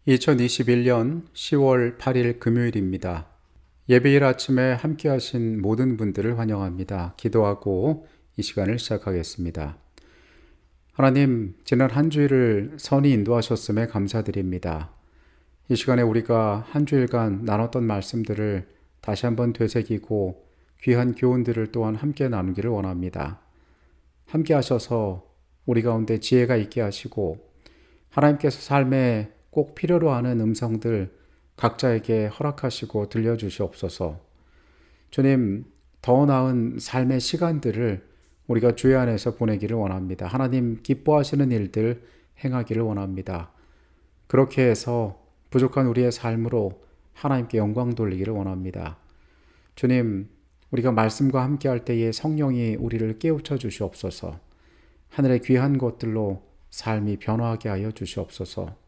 2021년 10월 8일 금요일입니다. 예배일 아침에 함께 하신 모든 분들을 환영합니다. 기도하고 이 시간을 시작하겠습니다. 하나님, 지난 한 주일을 선히 인도하셨음에 감사드립니다. 이 시간에 우리가 한 주일간 나눴던 말씀들을 다시 한번 되새기고 귀한 교훈들을 또한 함께 나누기를 원합니다. 함께 하셔서 우리 가운데 지혜가 있게 하시고 하나님께서 삶에 꼭 필요로 하는 음성들 각자에게 허락하시고 들려주시옵소서. 주님, 더 나은 삶의 시간들을 우리가 주의 안에서 보내기를 원합니다. 하나님 기뻐하시는 일들 행하기를 원합니다. 그렇게 해서 부족한 우리의 삶으로 하나님께 영광 돌리기를 원합니다. 주님, 우리가 말씀과 함께 할 때에 성령이 우리를 깨우쳐 주시옵소서. 하늘의 귀한 것들로 삶이 변화하게 하여 주시옵소서.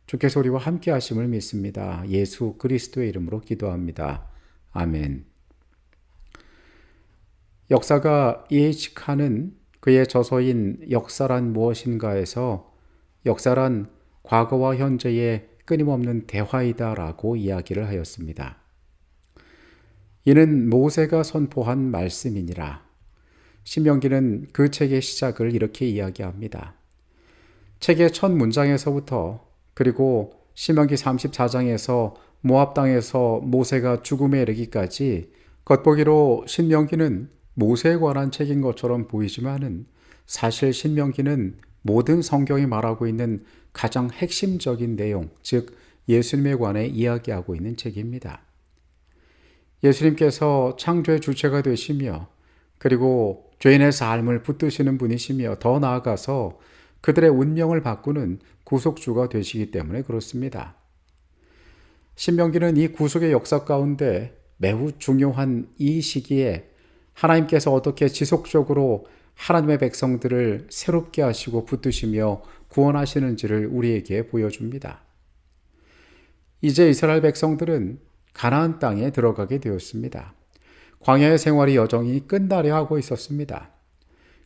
주께서 우리와 함께 하심을 믿습니다. 예수 그리스도의 이름으로 기도합니다. 아멘. 역사가 E.H. 칸은 그의 저서인 역사란 무엇인가에서 역사란 과거와 현재의 끊임없는 대화이다 라고 이야기를 하였습니다. 이는 모세가 선포한 말씀이니라. 신명기는 그 책의 시작을 이렇게 이야기합니다. 책의 첫 문장에서부터 그리고 신명기 34장에서 모압 땅에서 모세가 죽음에 이르기까지 겉보기로 신명기는 모세에 관한 책인 것처럼 보이지만은 사실 신명기는 모든 성경이 말하고 있는 가장 핵심적인 내용, 즉 예수님에 관해 이야기하고 있는 책입니다. 예수님께서 창조의 주체가 되시며 그리고 죄인의 삶을 붙드시는 분이시며 더 나아가서 그들의 운명을 바꾸는 구속주가 되시기 때문에 그렇습니다. 신명기는 이 구속의 역사 가운데 매우 중요한 이 시기에 하나님께서 어떻게 지속적으로 하나님의 백성들을 새롭게 하시고 붙드시며 구원하시는지를 우리에게 보여줍니다. 이제 이스라엘 백성들은 가나안 땅에 들어가게 되었습니다. 광야의 생활이 여정이 끝나려 하고 있었습니다.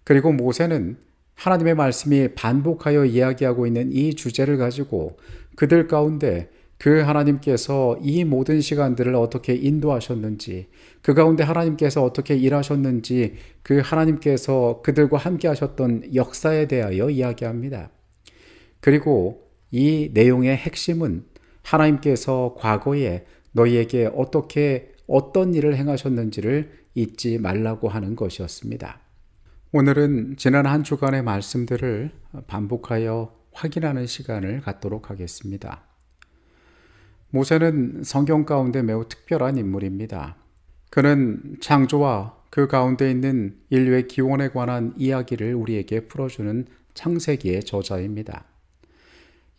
그리고 모세는 하나님의 말씀이 반복하여 이야기하고 있는 이 주제를 가지고 그들 가운데 그 하나님께서 이 모든 시간들을 어떻게 인도하셨는지, 그 가운데 하나님께서 어떻게 일하셨는지, 그 하나님께서 그들과 함께 하셨던 역사에 대하여 이야기합니다. 그리고 이 내용의 핵심은 하나님께서 과거에 너희에게 어떻게 어떤 일을 행하셨는지를 잊지 말라고 하는 것이었습니다. 오늘은 지난 한 주간의 말씀들을 반복하여 확인하는 시간을 갖도록 하겠습니다. 모세는 성경 가운데 매우 특별한 인물입니다. 그는 창조와 그 가운데 있는 인류의 기원에 관한 이야기를 우리에게 풀어주는 창세기의 저자입니다.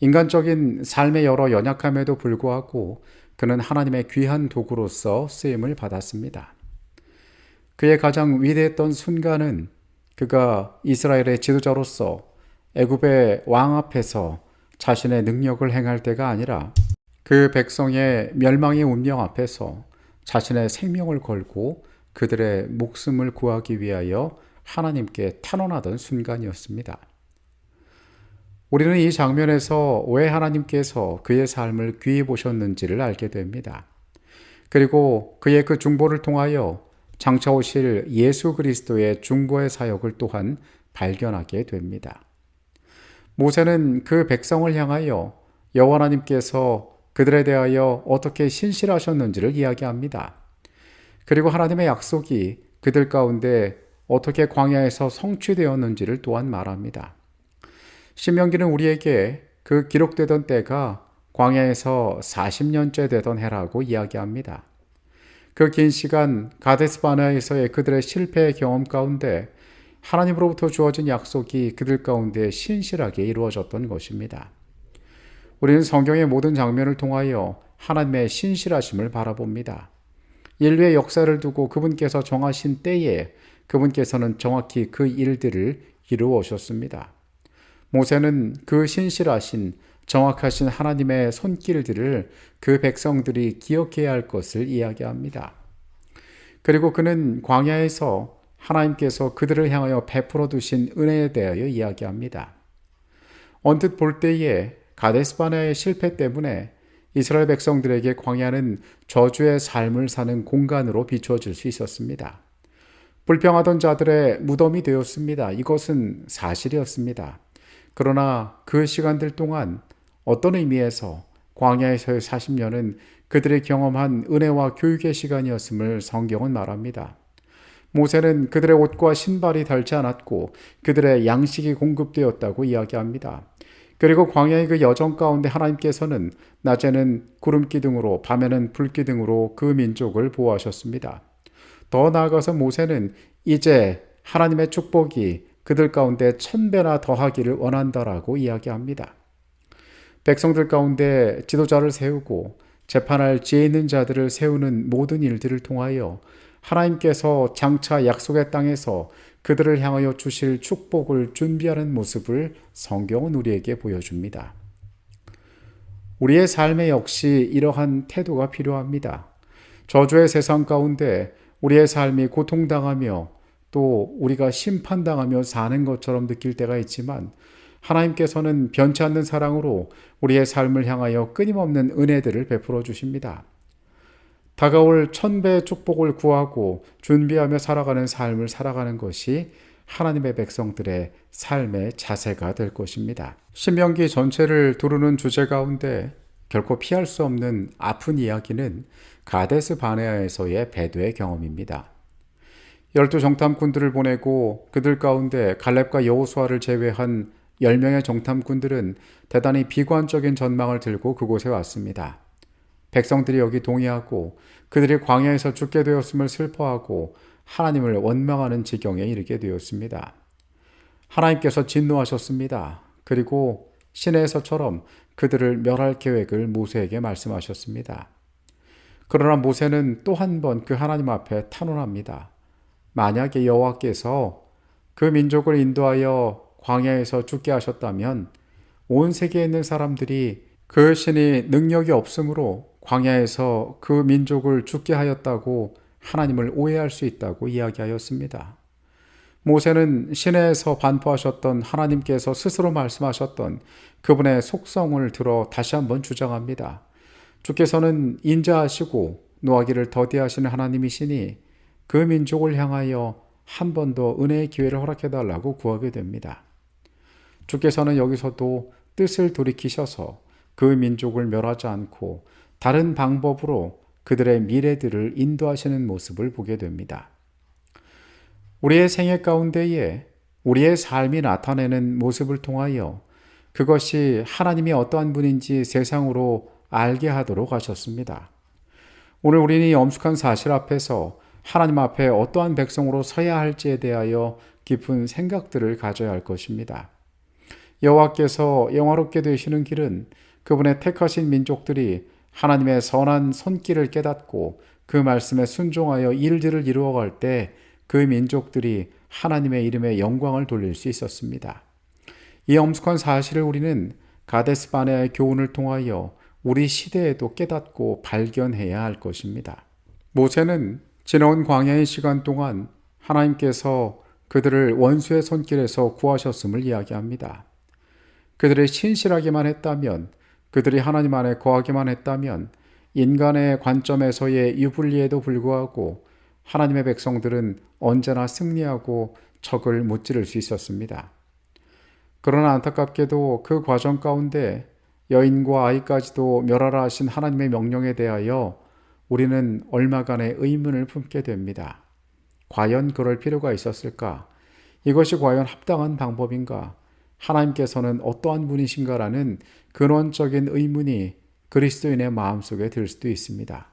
인간적인 삶의 여러 연약함에도 불구하고 그는 하나님의 귀한 도구로서 쓰임을 받았습니다. 그의 가장 위대했던 순간은 그가 이스라엘의 지도자로서 애굽의 왕 앞에서 자신의 능력을 행할 때가 아니라 그 백성의 멸망의 운명 앞에서 자신의 생명을 걸고 그들의 목숨을 구하기 위하여 하나님께 탄원하던 순간이었습니다. 우리는 이 장면에서 왜 하나님께서 그의 삶을 귀히 보셨는지를 알게 됩니다. 그리고 그의 그 중보를 통하여 장차 오실 예수 그리스도의 중보의 사역을 또한 발견하게 됩니다. 모세는 그 백성을 향하여 여호와 하나님께서 그들에 대하여 어떻게 신실하셨는지를 이야기합니다. 그리고 하나님의 약속이 그들 가운데 어떻게 광야에서 성취되었는지를 또한 말합니다. 신명기는 우리에게 그 기록되던 때가 광야에서 40년째 되던 해라고 이야기합니다. 그 긴 시간 가데스 바네아에서의 그들의 실패의 경험 가운데 하나님으로부터 주어진 약속이 그들 가운데 신실하게 이루어졌던 것입니다. 우리는 성경의 모든 장면을 통하여 하나님의 신실하심을 바라봅니다. 인류의 역사를 두고 그분께서 정하신 때에 그분께서는 정확히 그 일들을 이루어 오셨습니다. 모세는 그 신실하신 정확하신 하나님의 손길들을 그 백성들이 기억해야 할 것을 이야기합니다. 그리고 그는 광야에서 하나님께서 그들을 향하여 베풀어 두신 은혜에 대하여 이야기합니다. 언뜻 볼 때에 가데스바네아의 실패 때문에 이스라엘 백성들에게 광야는 저주의 삶을 사는 공간으로 비추어질 수 있었습니다. 불평하던 자들의 무덤이 되었습니다. 이것은 사실이었습니다. 그러나 그 시간들 동안 어떤 의미에서 광야에서의 40년은 그들이 경험한 은혜와 교육의 시간이었음을 성경은 말합니다. 모세는 그들의 옷과 신발이 닳지 않았고 그들의 양식이 공급되었다고 이야기합니다. 그리고 광야의 그 여정 가운데 하나님께서는 낮에는 구름기둥으로 밤에는 불기둥으로 그 민족을 보호하셨습니다. 더 나아가서 모세는 이제 하나님의 축복이 그들 가운데 1000배나 더하기를 원한다라고 이야기합니다. 백성들 가운데 지도자를 세우고 재판할 지혜 있는 자들을 세우는 모든 일들을 통하여 하나님께서 장차 약속의 땅에서 그들을 향하여 주실 축복을 준비하는 모습을 성경은 우리에게 보여줍니다. 우리의 삶에 역시 이러한 태도가 필요합니다. 저주의 세상 가운데 우리의 삶이 고통당하며 또 우리가 심판당하며 사는 것처럼 느낄 때가 있지만 하나님께서는 변치 않는 사랑으로 우리의 삶을 향하여 끊임없는 은혜들을 베풀어 주십니다. 다가올 1000배의 축복을 구하고 준비하며 살아가는 삶을 살아가는 것이 하나님의 백성들의 삶의 자세가 될 것입니다. 신명기 전체를 두루는 주제 가운데 결코 피할 수 없는 아픈 이야기는 가데스 바네아에서의 배도의 경험입니다. 12 정탐꾼들을 보내고 그들 가운데 갈렙과 여호수아를 제외한 10명의 정탐꾼들은 대단히 비관적인 전망을 들고 그곳에 왔습니다. 백성들이 여기 동의하고 그들이 광야에서 죽게 되었음을 슬퍼하고 하나님을 원망하는 지경에 이르게 되었습니다. 하나님께서 진노하셨습니다. 그리고 시내에서처럼 그들을 멸할 계획을 모세에게 말씀하셨습니다. 그러나 모세는 또 한 번 그 하나님 앞에 탄원합니다. 만약에 여호와께서 그 민족을 인도하여 광야에서 죽게 하셨다면 온 세계에 있는 사람들이 그 신이 능력이 없으므로 광야에서 그 민족을 죽게 하였다고 하나님을 오해할 수 있다고 이야기하였습니다. 모세는 시내에서 반포하셨던 하나님께서 스스로 말씀하셨던 그분의 속성을 들어 다시 한번 주장합니다. 주께서는 인자하시고 노하기를 더디하시는 하나님이시니 그 민족을 향하여 한 번 더 은혜의 기회를 허락해달라고 구하게 됩니다. 주께서는 여기서도 뜻을 돌이키셔서 그 민족을 멸하지 않고 다른 방법으로 그들의 미래들을 인도하시는 모습을 보게 됩니다. 우리의 생애 가운데에 우리의 삶이 나타내는 모습을 통하여 그것이 하나님이 어떠한 분인지 세상으로 알게 하도록 하셨습니다. 오늘 우리는 이 엄숙한 사실 앞에서 하나님 앞에 어떠한 백성으로 서야 할지에 대하여 깊은 생각들을 가져야 할 것입니다. 여호와께서 영화롭게 되시는 길은 그분의 택하신 민족들이 하나님의 선한 손길을 깨닫고 그 말씀에 순종하여 일들을 이루어갈 때 그 민족들이 하나님의 이름에 영광을 돌릴 수 있었습니다. 이 엄숙한 사실을 우리는 가데스 바네아의 교훈을 통하여 우리 시대에도 깨닫고 발견해야 할 것입니다. 모세는 지나온 광야의 시간 동안 하나님께서 그들을 원수의 손길에서 구하셨음을 이야기합니다. 그들이 신실하기만 했다면, 그들이 하나님 안에 거하기만 했다면 인간의 관점에서의 유불리에도 불구하고 하나님의 백성들은 언제나 승리하고 적을 무찌를 수 있었습니다. 그러나 안타깝게도 그 과정 가운데 여인과 아이까지도 멸하라 하신 하나님의 명령에 대하여 우리는 얼마간의 의문을 품게 됩니다. 과연 그럴 필요가 있었을까? 이것이 과연 합당한 방법인가? 하나님께서는 어떠한 분이신가라는 근원적인 의문이 그리스도인의 마음속에 들 수도 있습니다.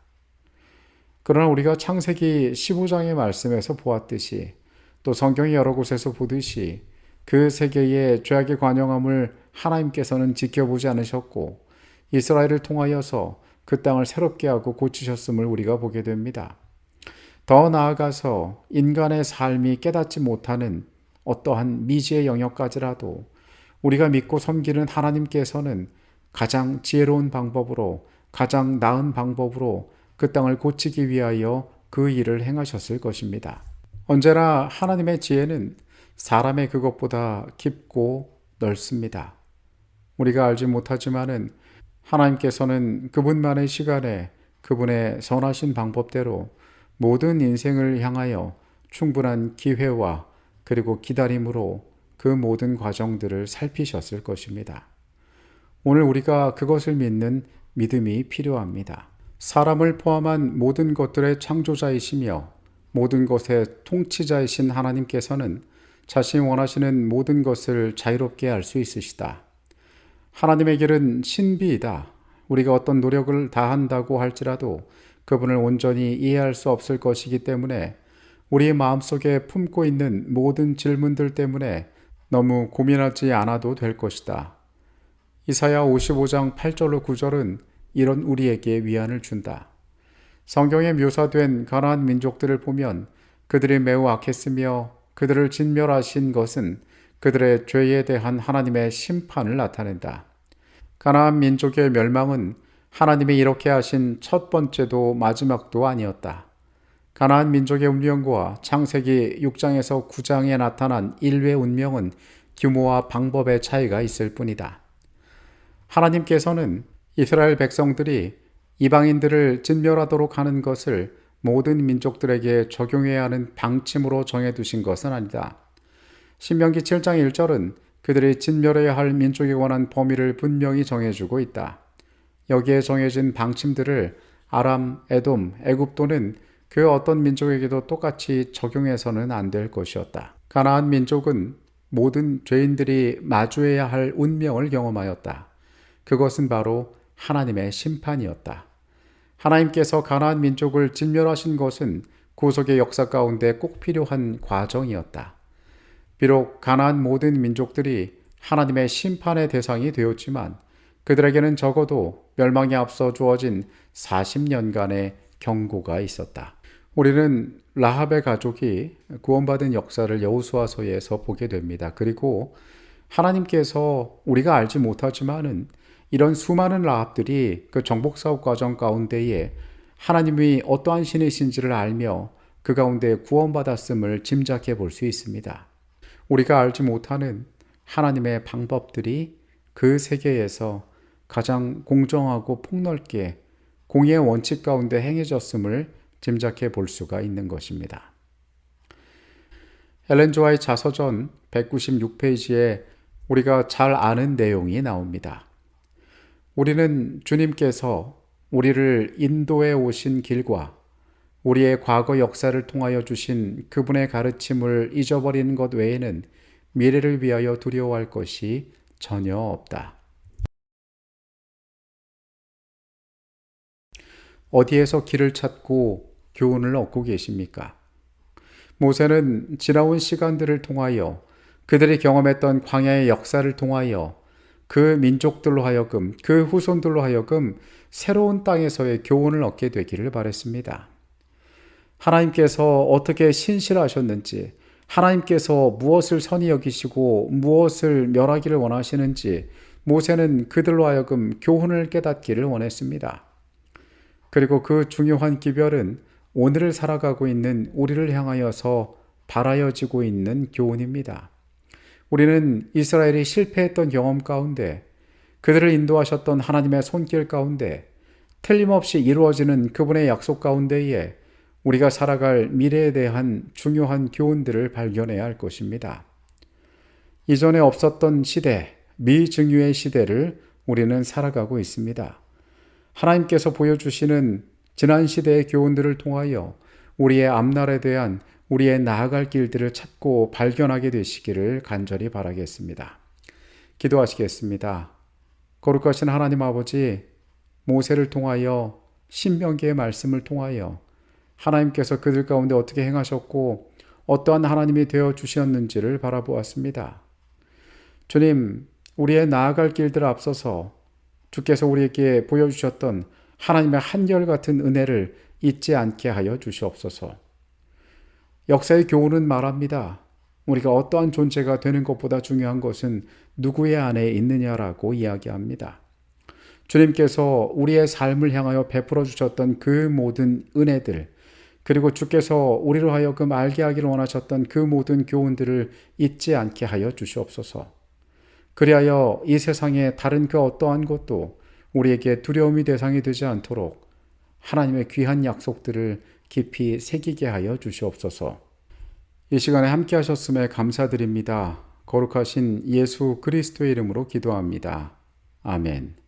그러나 우리가 창세기 15장의 말씀에서 보았듯이 또 성경의 여러 곳에서 보듯이 그 세계의 죄악의 관영함을 하나님께서는 지켜보지 않으셨고 이스라엘을 통하여서 그 땅을 새롭게 하고 고치셨음을 우리가 보게 됩니다. 더 나아가서 인간의 삶이 깨닫지 못하는 어떠한 미지의 영역까지라도 우리가 믿고 섬기는 하나님께서는 가장 지혜로운 방법으로 가장 나은 방법으로 그 땅을 고치기 위하여 그 일을 행하셨을 것입니다. 언제나 하나님의 지혜는 사람의 그것보다 깊고 넓습니다. 우리가 알지 못하지만은 하나님께서는 그분만의 시간에 그분의 선하신 방법대로 모든 인생을 향하여 충분한 기회와 그리고 기다림으로 그 모든 과정들을 살피셨을 것입니다. 오늘 우리가 그것을 믿는 믿음이 필요합니다. 사람을 포함한 모든 것들의 창조자이시며 모든 것의 통치자이신 하나님께서는 자신이 원하시는 모든 것을 자유롭게 할 수 있으시다. 하나님의 길은 신비이다. 우리가 어떤 노력을 다한다고 할지라도 그분을 온전히 이해할 수 없을 것이기 때문에 우리의 마음속에 품고 있는 모든 질문들 때문에 너무 고민하지 않아도 될 것이다. 이사야 55장 8절로 9절은 이런 우리에게 위안을 준다. 성경에 묘사된 가나안 민족들을 보면 그들이 매우 악했으며 그들을 진멸하신 것은 그들의 죄에 대한 하나님의 심판을 나타낸다. 가나안 민족의 멸망은 하나님이 이렇게 하신 첫 번째도 마지막도 아니었다. 가나안 민족의 운명과 창세기 6장에서 9장에 나타난 인류의 운명은 규모와 방법의 차이가 있을 뿐이다. 하나님께서는 이스라엘 백성들이 이방인들을 진멸하도록 하는 것을 모든 민족들에게 적용해야 하는 방침으로 정해두신 것은 아니다. 신명기 7장 1절은 그들이 진멸해야 할 민족에 관한 범위를 분명히 정해주고 있다. 여기에 정해진 방침들을 아람, 에돔, 애굽도는 그 어떤 민족에게도 똑같이 적용해서는 안 될 것이었다. 가나안 민족은 모든 죄인들이 마주해야 할 운명을 경험하였다. 그것은 바로 하나님의 심판이었다. 하나님께서 가나안 민족을 진멸하신 것은 구속의 역사 가운데 꼭 필요한 과정이었다. 비록 가나안 모든 민족들이 하나님의 심판의 대상이 되었지만 그들에게는 적어도 멸망에 앞서 주어진 40년간의 경고가 있었다. 우리는 라합의 가족이 구원받은 역사를 여호수아서에서 보게 됩니다. 그리고 하나님께서 우리가 알지 못하지만은 이런 수많은 라합들이 그 정복사업 과정 가운데에 하나님이 어떠한 신이신지를 알며 그 가운데 구원받았음을 짐작해 볼 수 있습니다. 우리가 알지 못하는 하나님의 방법들이 그 세계에서 가장 공정하고 폭넓게 공의의 원칙 가운데 행해졌음을 짐작해 볼 수가 있는 것입니다. 엘렌 지 화이트 자서전 196페이지에 우리가 잘 아는 내용이 나옵니다. 우리는 주님께서 우리를 인도해 오신 길과 우리의 과거 역사를 통하여 주신 그분의 가르침을 잊어버리는 것 외에는 미래를 위하여 두려워할 것이 전혀 없다. 어디에서 길을 찾고 교훈을 얻고 계십니까? 모세는 지나온 시간들을 통하여 그들이 경험했던 광야의 역사를 통하여 그 민족들로 하여금 그 후손들로 하여금 새로운 땅에서의 교훈을 얻게 되기를 바랬습니다. 하나님께서 어떻게 신실하셨는지, 하나님께서 무엇을 선히 여기시고 무엇을 멸하기를 원하시는지 모세는 그들로 하여금 교훈을 깨닫기를 원했습니다. 그리고 그 중요한 기별은 오늘을 살아가고 있는 우리를 향하여서 바라여지고 있는 교훈입니다. 우리는 이스라엘이 실패했던 경험 가운데 그들을 인도하셨던 하나님의 손길 가운데 틀림없이 이루어지는 그분의 약속 가운데에 우리가 살아갈 미래에 대한 중요한 교훈들을 발견해야 할 것입니다. 이전에 없었던 시대, 미증유의 시대를 우리는 살아가고 있습니다. 하나님께서 보여주시는 지난 시대의 교훈들을 통하여 우리의 앞날에 대한 우리의 나아갈 길들을 찾고 발견하게 되시기를 간절히 바라겠습니다. 기도하시겠습니다. 거룩하신 하나님 아버지, 모세를 통하여 신명기의 말씀을 통하여 하나님께서 그들 가운데 어떻게 행하셨고 어떠한 하나님이 되어 주셨는지를 바라보았습니다. 주님, 우리의 나아갈 길들 앞서서 주께서 우리에게 보여주셨던 하나님의 한결같은 은혜를 잊지 않게 하여 주시옵소서. 역사의 교훈은 말합니다. 우리가 어떠한 존재가 되는 것보다 중요한 것은 누구의 안에 있느냐라고 이야기합니다. 주님께서 우리의 삶을 향하여 베풀어 주셨던 그 모든 은혜들, 그리고 주께서 우리로 하여금 알게 하기를 원하셨던 그 모든 교훈들을 잊지 않게 하여 주시옵소서. 그리하여 이 세상의 다른 그 어떠한 것도 우리에게 두려움이 대상이 되지 않도록 하나님의 귀한 약속들을 깊이 새기게 하여 주시옵소서. 이 시간에 함께 하셨음에 감사드립니다. 거룩하신 예수 그리스도의 이름으로 기도합니다. 아멘.